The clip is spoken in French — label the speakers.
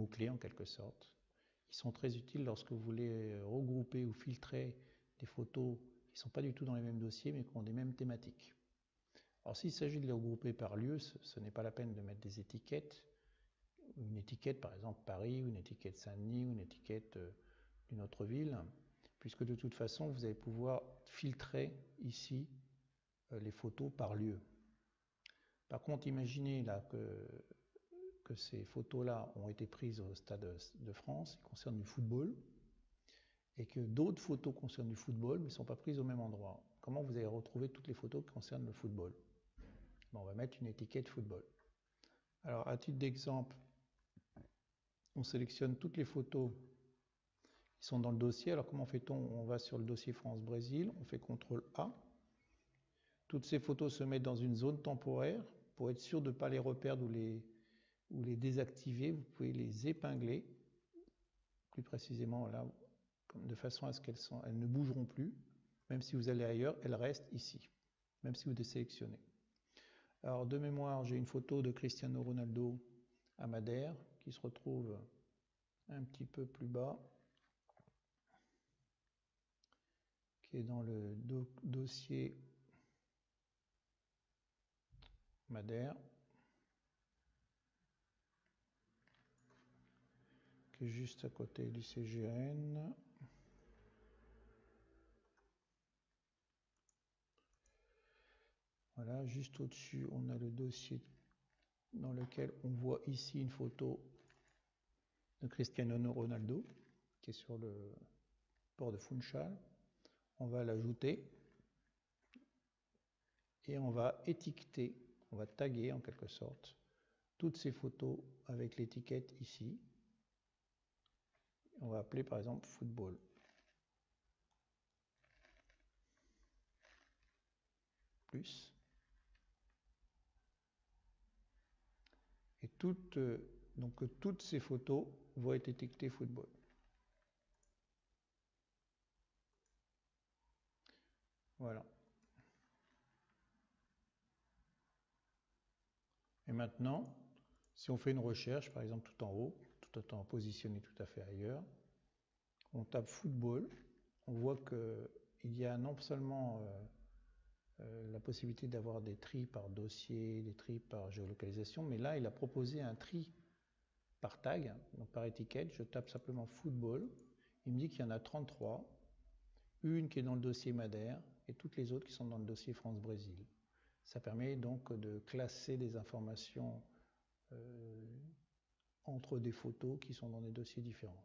Speaker 1: mots-clés en quelque sorte. Ils sont très utiles lorsque vous voulez regrouper ou filtrer des photos qui ne sont pas du tout dans les mêmes dossiers mais qui ont des mêmes thématiques. Alors s'il s'agit de les regrouper par lieu, ce n'est pas la peine de mettre des étiquettes. Une étiquette par exemple Paris, ou une étiquette Saint-Denis, ou une étiquette d'une autre ville, puisque de toute façon vous allez pouvoir filtrer ici les photos par lieu. Par contre, imaginez là que ces photos-là ont été prises au Stade de France, qui concernent du football, et que d'autres photos concernent du football, mais ne sont pas prises au même endroit. Comment vous allez retrouver toutes les photos qui concernent le football? Bon, on va mettre une étiquette football. Alors, à titre d'exemple, on sélectionne toutes les photos qui sont dans le dossier. Alors, comment fait-on? On va sur le dossier France-Brésil, on fait CTRL A. Toutes ces photos se mettent dans une zone temporaire. Pour être sûr de ne pas les reperdre ou les désactiver, vous pouvez les épingler, plus précisément là, de façon à ce qu'elles ne bougeront plus. Même si vous allez ailleurs, elles restent ici, même si vous désélectionnez. Alors de mémoire, j'ai une photo de Cristiano Ronaldo à Madère qui se retrouve un petit peu plus bas, qui est dans le dossier Madère, qui est juste à côté du CGN. Voilà, juste au-dessus, on a le dossier dans lequel on voit ici une photo de Cristiano Ronaldo, qui est sur le port de Funchal. On va l'ajouter et on va étiqueter, on va taguer en quelque sorte toutes ces photos avec l'étiquette ici. On va appeler par exemple football. Plus. Et toutes ces photos vont être étiquetées football. Voilà. Et maintenant, si on fait une recherche, par exemple tout en haut, tout étant positionné tout à fait ailleurs, on tape football, on voit qu'il y a non seulement la possibilité d'avoir des tris par dossier, des tris par géolocalisation, mais là il a proposé un tri par tag, donc par étiquette. Je tape simplement football, il me dit qu'il y en a 33, une qui est dans le dossier Madère et toutes les autres qui sont dans le dossier France-Brésil. Ça permet donc de classer des informations entre des photos qui sont dans des dossiers différents.